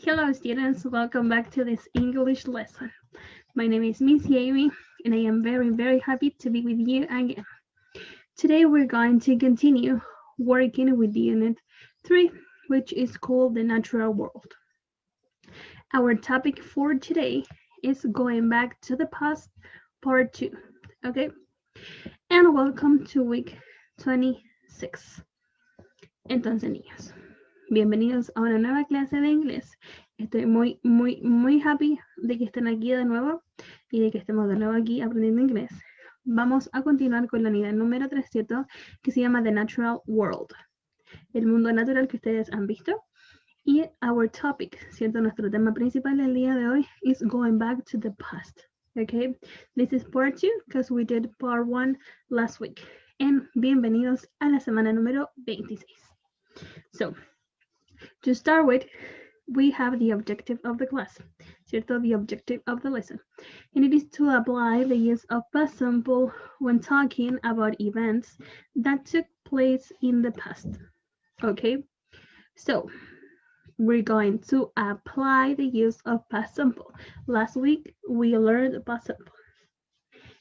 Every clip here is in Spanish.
Hello students, welcome back to this English lesson. My name is Miss Amy and I am very happy to be with you again. Today we're going to continue working with Unit 3, which is called the natural world. Our topic for today is going back to the past, part 2, okay? And welcome to week 26. Entonces niños, bienvenidos a una nueva clase de inglés. Estoy muy happy de que estén aquí de nuevo y de que estemos de nuevo aquí aprendiendo inglés. Vamos a continuar con la unidad número 3, ¿cierto? Que se llama The Natural World. El mundo natural que ustedes han visto. Y our topic, ¿cierto? Nuestro tema principal del día de hoy is going back to the past. Okay? This is part 2 because we did part 1 last week. And bienvenidos a la semana número 26. So, to start with, we have the objective of the class, ¿cierto? The objective of the lesson. And it is to apply the use of past simple when talking about events that took place in the past. Okay? So, we're going to apply the use of past simple. Last week, we learned past simple.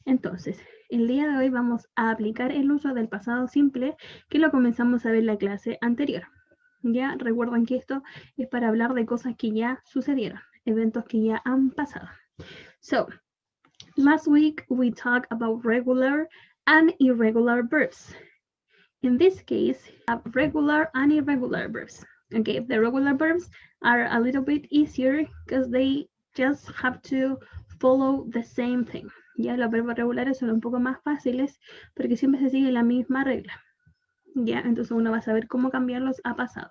Entonces, el día de hoy vamos a aplicar el uso del pasado simple que lo comenzamos a ver en la clase anterior. Ya recuerden que esto es para hablar de cosas que ya sucedieron, eventos que ya han pasado. So, last week we talked about regular and irregular verbs. In this case, we have regular and irregular verbs. Okay, the regular verbs are a little bit easier because they just have to follow the same thing. Ya los verbos regulares son un poco más fáciles porque siempre se sigue la misma regla. Ya, entonces uno va a saber cómo cambiarlos a pasado.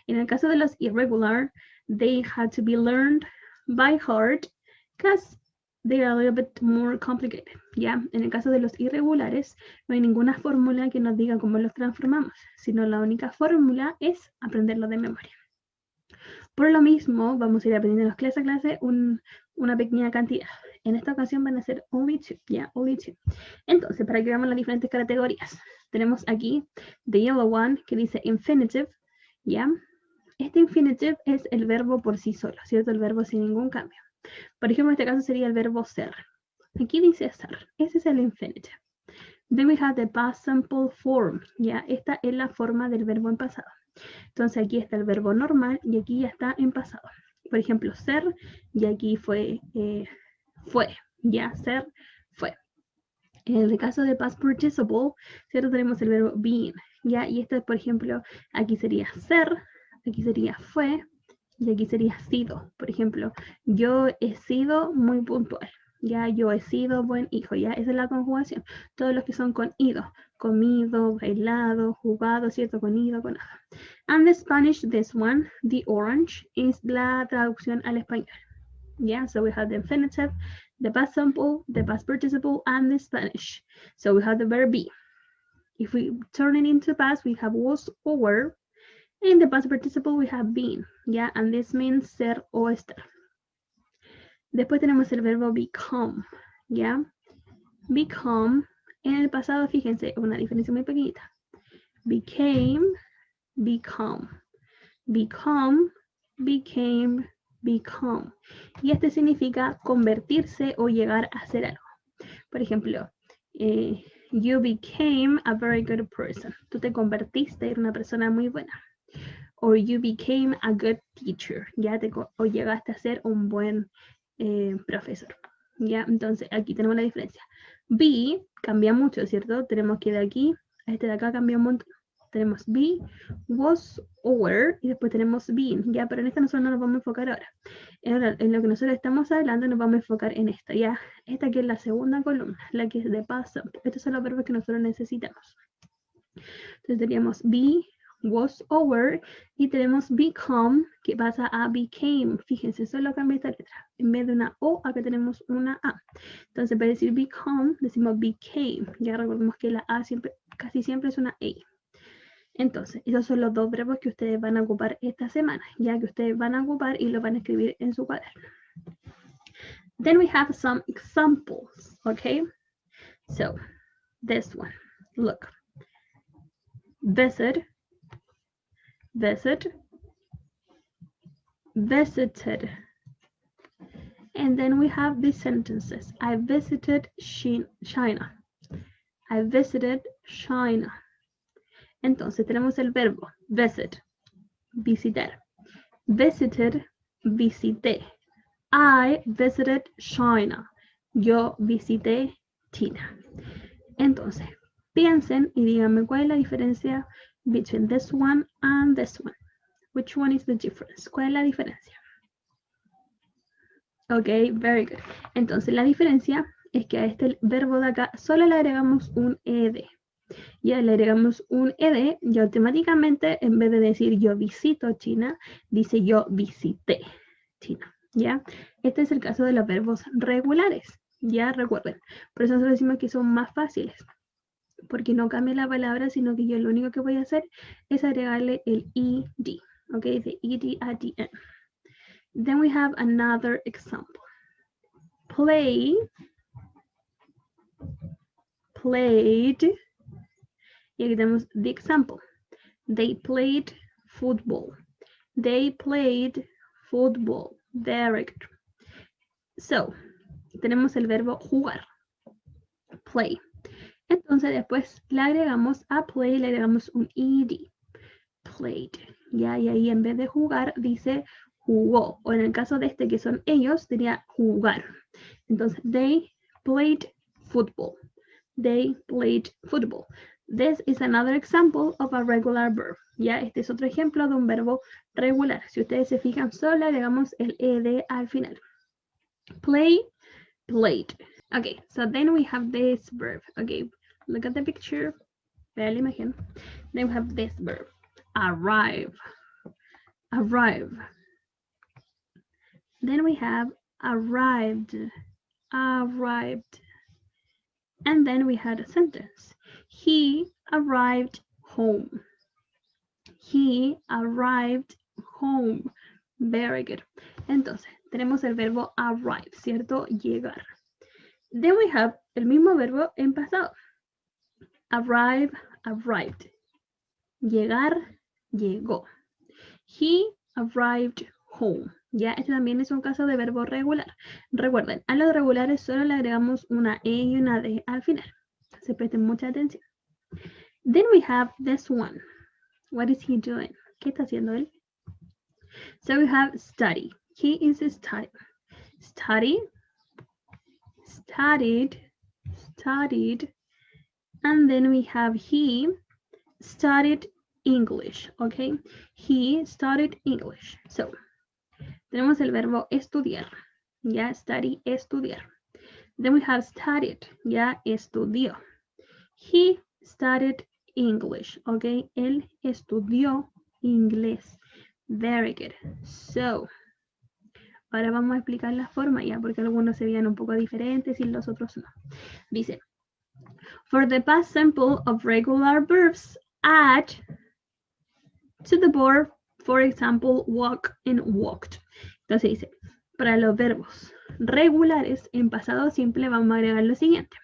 En el caso de los irregular, they had to be learned by heart because they are a little bit more complicated. Ya, en el caso de los irregulares, no hay ninguna fórmula que nos diga cómo los transformamos, sino la única fórmula es aprenderlo de memoria. Por lo mismo, vamos a ir aprendiendo clase a clase una pequeña cantidad. En esta ocasión van a ser only two, ya, only two. Entonces, para que veamos las diferentes categorías, tenemos aquí the yellow one que dice infinitive, ya. Este infinitive es el verbo por sí solo, ¿cierto? El verbo sin ningún cambio. Por ejemplo, en este caso sería el verbo ser. Aquí dice ser, ese es el infinitive. Then we have the past simple form, ya. Esta es la forma del verbo en pasado. Entonces aquí está el verbo normal y aquí ya está en pasado. Por ejemplo, ser, y aquí fue, ya, ser, fue. En el caso de past participle, ¿cierto? Tenemos el verbo being, ya, y este, por ejemplo, aquí sería ser, aquí sería fue, y aquí sería sido. Por ejemplo, yo he sido muy puntual, ya, yo he sido buen hijo, ya, esa es la conjugación. Todos los que son con ido, comido, bailado, jugado, ¿cierto? Con ido, con nada. And the Spanish, this one, the orange, is la traducción al español. Yeah, so we have the infinitive, the past simple, the past participle, and the Spanish. So we have the verb be. If we turn it into past, we have was or were. In the past participle, we have been. Yeah, and this means ser o estar. Después tenemos el verbo become. Yeah, become. En el pasado, fíjense, una diferencia muy pequeñita. Became, become. Become, became, become. Y este significa convertirse o llegar a ser algo. Por ejemplo, you became a very good person. Tú te convertiste en una persona muy buena. Or you became a good teacher. Ya o llegaste a ser un buen profesor. Ya, entonces aquí tenemos la diferencia. Be cambia mucho, ¿cierto? Tenemos que de aquí a este de acá cambia un montón. Tenemos be, was, or were, y después tenemos been, ya, pero en esta nosotros no nos vamos a enfocar ahora. En lo que nosotros estamos hablando nos vamos a enfocar en esta, ya. Esta que es la segunda columna, la que es de past simple. Estos son los verbos que nosotros necesitamos. Entonces teníamos be, was, or were, y tenemos become, que pasa a became. Fíjense, solo cambia esta letra. En vez de una O, acá tenemos una A. Entonces para decir become, decimos became. Ya recordemos que la A casi siempre es una A. Entonces, esos son los dos verbos que ustedes van a ocupar esta semana, ya que ustedes van a ocupar y lo van a escribir en su cuaderno. Then we have some examples, okay? So, this one, look. Visit, visit, visited. And then we have these sentences. I visited China. I visited China. Entonces tenemos el verbo visit, visitar. Visited, visité. I visited China. Yo visité China. Entonces, piensen y díganme cuál es la diferencia between this one and this one. Which one is the difference? ¿Cuál es la diferencia? Ok, very good. Entonces, la diferencia es que a este verbo de acá solo le agregamos un ed. Ya le agregamos un ed y automáticamente en vez de decir yo visito China, dice yo visité China. ¿Ya? Este es el caso de los verbos regulares. Ya recuerden. Por eso nosotros decimos que son más fáciles. Porque no cambia la palabra, sino que yo lo único que voy a hacer es agregarle el ed. Ok, the ed at the end. Then we have another example. Play, played. Y aquí tenemos the example. They played football. They played football. Very good. So, tenemos el verbo jugar. Play. Entonces después le agregamos a play, le agregamos un ed. Played. Ya, y ahí en vez de jugar dice jugó. O en el caso de este que son ellos, sería jugar. Entonces, they played football. They played football. This is another example of a regular verb. Ya, este es otro ejemplo de un verbo regular. Si ustedes se fijan, solo le agregamos el ed al final. Play, played. Okay, so then we have this verb. Okay, look at the picture. Vea la imagen. Then we have this verb. Arrive. Arrive. Then we have arrived. Arrived. And then we had a sentence. He arrived home. He arrived home. Very good. Entonces, tenemos el verbo arrive, ¿cierto? Llegar. Then we have el mismo verbo en pasado. Arrive, arrived. Llegar, llegó. He arrived home. Ya, este también es un caso de verbo regular. Recuerden, a los regulares solo le agregamos una E y una D al final. Se presten mucha atención. Then we have this one. What is he doing? ¿Qué está haciendo él? So we have study. He is studying. Study, studied, studied. And then we have he studied English, okay? He studied English. So, tenemos el verbo estudiar, ya, study, estudiar. Then we have studied, ya, estudió. He studied English, okay? Él estudió inglés. Very good. So, ahora vamos a explicar la forma, ya, porque algunos se veían un poco diferentes y los otros no. Dice, for the past simple of regular verbs, add to the verb, for example, walk and walked. Entonces dice, para los verbos regulares en pasado simple vamos a agregar lo siguiente.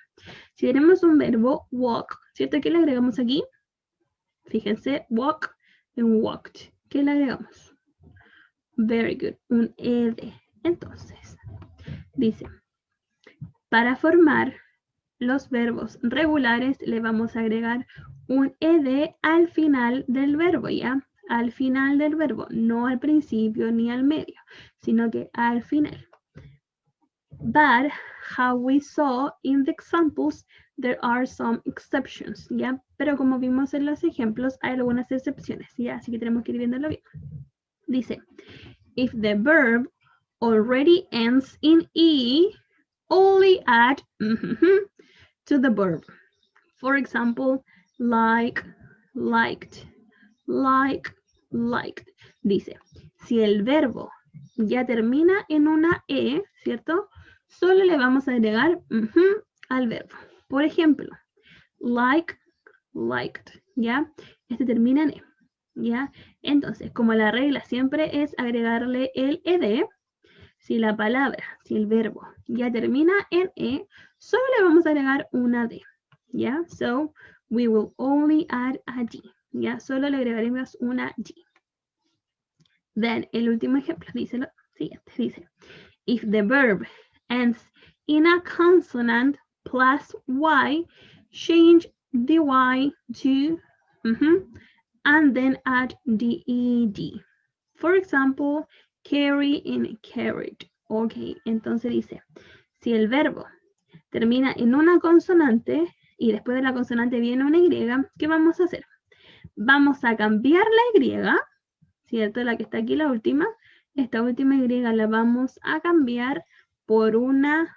Si tenemos un verbo walk, ¿cierto? ¿Qué le agregamos aquí? Fíjense, walk and walked. ¿Qué le agregamos? Very good, un ed. Entonces, dice, para formar los verbos regulares le vamos a agregar un ed al final del verbo, ¿ya? Al final del verbo, no al principio ni al medio, sino que al final. But, how we saw in the examples, there are some exceptions, ¿ya? Pero como vimos en los ejemplos, hay algunas excepciones, ¿ya? Así que tenemos que ir viéndolo bien. Dice, if the verb already ends in E, only add to the verb. For example, like, liked, like, liked. Dice, si el verbo ya termina en una E, ¿cierto? Solo le vamos a agregar al verbo. Por ejemplo, like, liked, ¿ya? Este termina en E, ¿ya? Entonces, como la regla siempre es agregarle el ed, si la palabra, si el verbo ya termina en E, solo le vamos a agregar una D, ¿ya? So, we will only add a D, ¿ya? Solo le agregaremos una D. Then, el último ejemplo, dice lo siguiente, dice, if the verb ends in a consonant plus y, change the y to, and then add the ed. For example, carry and carried. Ok, entonces dice, si el verbo termina en una consonante y después de la consonante viene una y, ¿qué vamos a hacer? Vamos a cambiar la y, ¿cierto? La que está aquí, la última. Esta última y la vamos a cambiar por una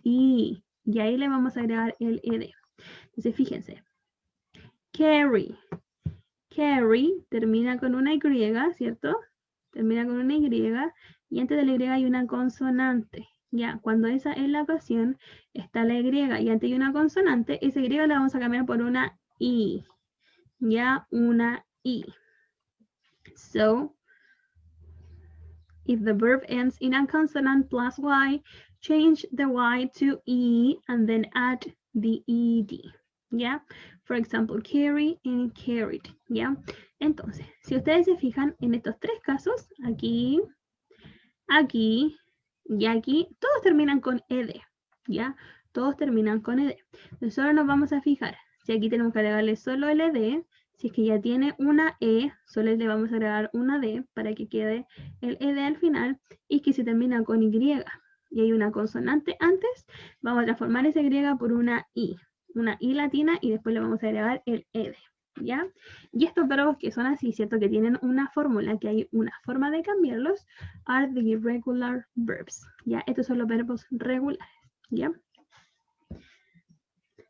i. Y ahí le vamos a agregar el ed. Entonces, fíjense. Carry. Carry termina con una y, ¿cierto? Termina con una y antes de la y hay una consonante. Ya, cuando esa es la ocasión, está la y antes hay una consonante, esa y la vamos a cambiar por una i. Ya, una i. So, if the verb ends in a consonant plus y, change the y to e and then add the ed. ¿Ya? For example, carry and carried. ¿Ya? Entonces, si ustedes se fijan en estos tres casos, aquí, aquí y aquí, todos terminan con ed. ¿Ya? Todos terminan con ed. Nosotros nos vamos a fijar si aquí tenemos que agregarle solo el ed. Si es que ya tiene una E, solo le vamos a agregar una D para que quede el ED al final. Y que si termina con Y y hay una consonante antes, vamos a transformar esa Y por una I latina y después le vamos a agregar el ED. ¿Ya? Y estos verbos que son así, ¿cierto? Que tienen una fórmula, que hay una forma de cambiarlos, are the irregular verbs. ¿Ya? Estos son los verbos regulares. ¿Ya?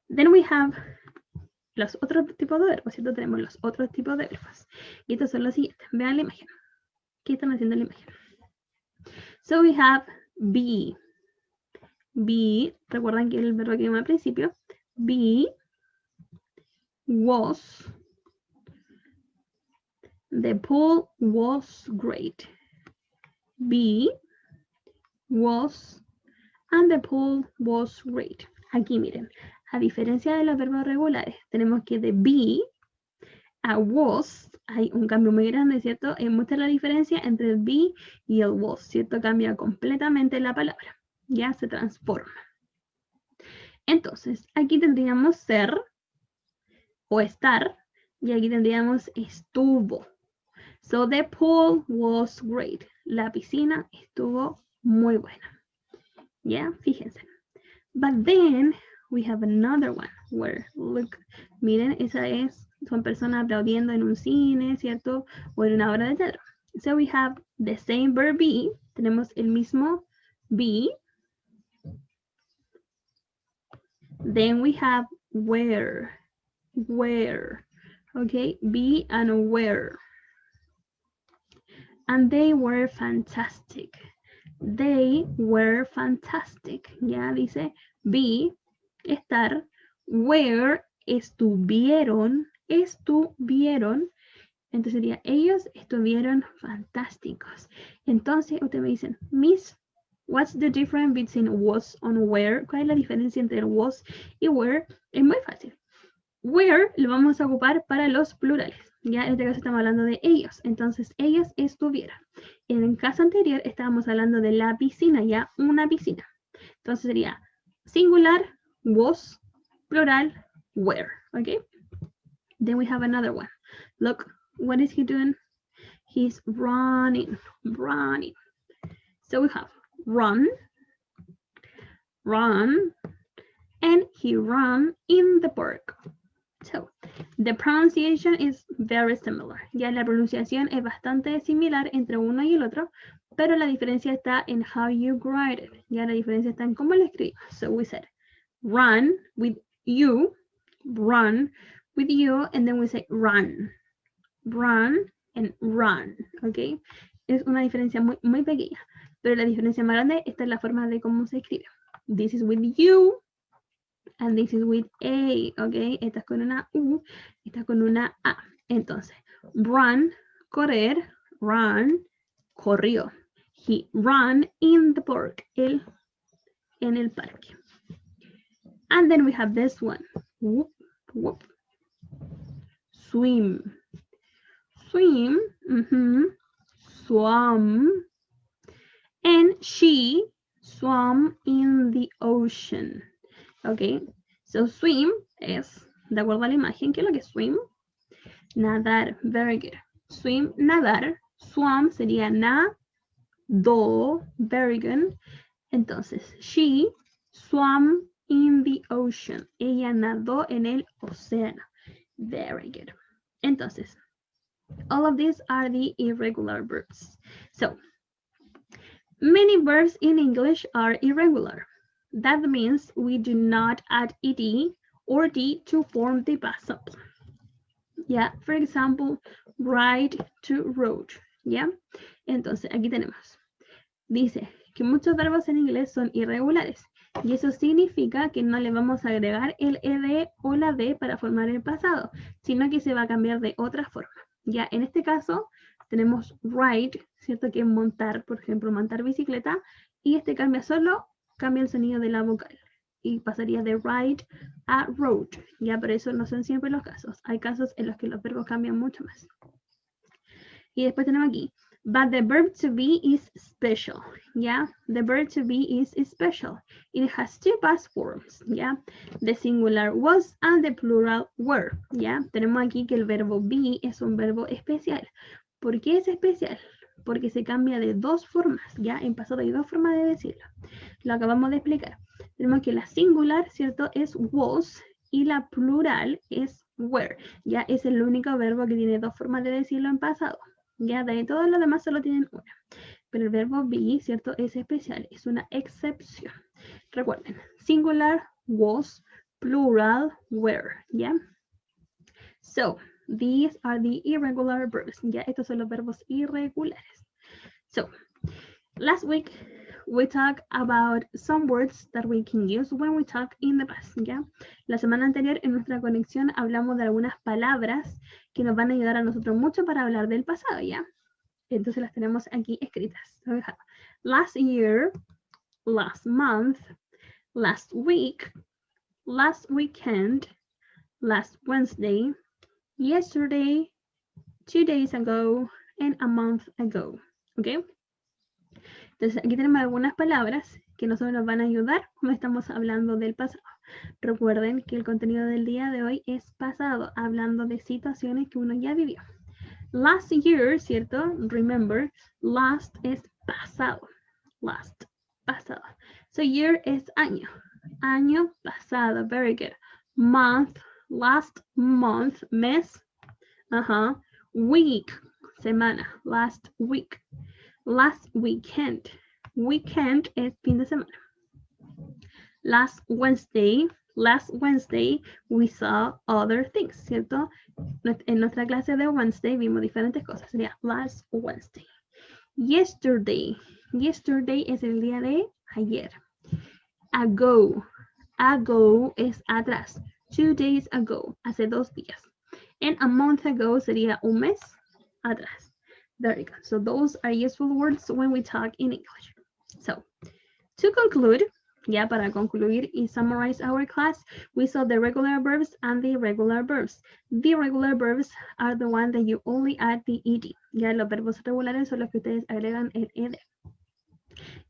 Then we have los otros tipos de verbos, ¿cierto? Tenemos los otros tipos de verbos. Y estos son los siguientes. Vean la imagen. ¿Qué están haciendo en la imagen? So we have be. Be, recuerdan que el verbo que vimos al principio. Be was. The pool was great. Be was and the pool was great. Aquí miren. A diferencia de los verbos regulares, tenemos que de be a was hay un cambio muy grande, ¿cierto? Muestra la diferencia entre el be y el was, ¿cierto? Cambia completamente la palabra, ya se transforma. Entonces, aquí tendríamos ser o estar, y aquí tendríamos estuvo. So, the pool was great. La piscina estuvo muy buena. ¿Ya? Fíjense. But then, we have another one where, look, miren, son personas aplaudiendo en un cine, ¿cierto? O en una obra de teatro. So we have the same verb be, tenemos el mismo be. Then we have where, okay, be and where. And they were fantastic. They were fantastic. Ya dice be, estar, where, estuvieron. Entonces sería, ellos estuvieron fantásticos. Entonces ustedes me dicen, Miss, what's the difference between was and where? ¿Cuál es la diferencia entre was y where? Es muy fácil. Where lo vamos a ocupar para los plurales. Ya en este caso estamos hablando de ellos. Entonces, ellos estuvieron. En el caso anterior estábamos hablando de la piscina, ya una piscina. Entonces sería singular, was, plural, where. ¿Ok? Then we have another one. Look, what is he doing? He's running. So we have run, and he ran in the park. So, the pronunciation is very similar. Ya la pronunciación es bastante similar entre uno y el otro, pero la diferencia está en how you write it. Ya la diferencia está en cómo lo escribo. So we said run with you, and then we say run and run, ¿ok? Es una diferencia muy, muy pequeña, pero la diferencia más grande está en la forma de cómo se escribe. This is with you, and this is with a, ¿ok? Esta es con una u, esta es con una a. Entonces, run, correr, run, corrió. He ran in the park, él en el parque. And then we have this one, whoop, whoop. Swim, swam, and she swam in the ocean. Okay, so swim es, de acuerdo a la imagen, ¿qué es lo que es swim? Nadar, very good. Swim, nadar. Swam sería nadó, very good. Entonces, she swam in the ocean. Ella nadó en el océano. Very good. Entonces, all of these are the irregular verbs. So, many verbs in English are irregular. That means we do not add ed or d to form the past simple. Yeah, for example, ride to road. Yeah, entonces aquí tenemos. Dice que muchos verbos en inglés son irregulares y eso significa que no le vamos a agregar el ed o la d para formar el pasado, sino que se va a cambiar de otra forma. Ya, en este caso tenemos ride, ¿cierto? Que es montar, por ejemplo, montar bicicleta, y este cambia el sonido de la vocal y pasaría de ride a road. Ya, pero eso no son siempre los casos. Hay casos en los que los verbos cambian mucho más. Y después tenemos aquí, but the verb to be is special. Yeah, the verb to be is special. It has two past forms. Yeah, the singular was and the plural were. Yeah, tenemos aquí que el verbo be es un verbo especial. ¿Por qué es especial? Porque se cambia de dos formas. Ya, en pasado hay dos formas de decirlo. Lo acabamos de explicar. Tenemos que la singular, ¿cierto? Es was y la plural es were. Ya, es el único verbo que tiene dos formas de decirlo en pasado. Ya, de ahí todos los demás solo tienen una. Pero el verbo be, ¿cierto? Es especial, es una excepción. Recuerden, singular, was, plural, were. ¿Ya? So, these are the irregular verbs. Ya, estos son los verbos irregulares. So, last week we talked about some words that we can use when we talk in the past. ¿Ya? La semana anterior en nuestra conexión hablamos de algunas palabras que nos van a ayudar a nosotros mucho para hablar del pasado, ¿ya? Entonces las tenemos aquí escritas. So we have last year, last month, last week, last weekend, last Wednesday, yesterday, 2 days ago, and a month ago. ¿Ok? Entonces aquí tenemos algunas palabras que nosotros nos van a ayudar cuando estamos hablando del pasado. Recuerden que el contenido del día de hoy es pasado, hablando de situaciones que uno ya vivió. Last year, ¿cierto? Remember, last es pasado. Last, pasado. So year es año. Año pasado, very good. Month, last month, mes. Week, semana, last week. Last weekend. Weekend es fin de semana. Last Wednesday we saw other things, ¿cierto? En nuestra clase de Wednesday vimos diferentes cosas. Sería last Wednesday. Yesterday es el día de ayer. Ago es atrás. 2 days ago, hace 2 días. And a month ago sería un mes atrás. There you go. So those are useful words when we talk in English. So, to conclude, ya para concluir y summarize our class, we saw the regular verbs and the irregular verbs. The regular verbs are the ones that you only add the ed. Ya los verbos regulares son los que ustedes agregan el ed.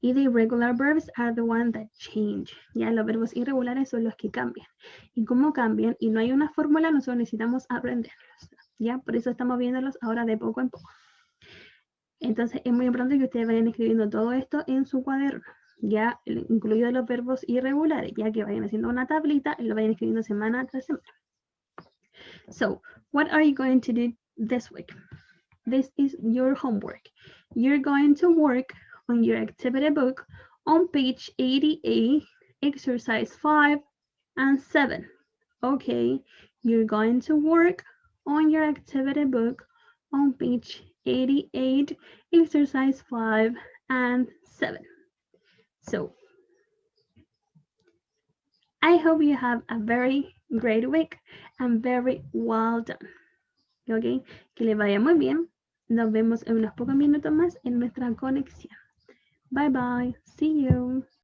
Y the irregular verbs are the ones that change. Ya los verbos irregulares son los que cambian. Y como cambian y no hay una fórmula, nosotros necesitamos aprenderlos. Ya, por eso estamos viéndolos ahora de poco en poco. Entonces es muy importante que ustedes vayan escribiendo todo esto en su cuaderno, ya incluidos los verbos irregulares, ya que vayan haciendo una tablita y lo vayan escribiendo semana tras semana. So, what are you going to do this week? This is your homework. You're going to work on your activity book on page 88, exercise 5 and 7. Okay, you're going to work on your activity book on page 88, exercise 5 and 7. So, I hope you have a very great week and very well done. Ok, que le vaya muy bien. Nos vemos en unos pocos minutos más en nuestra conexión. Bye bye. See you.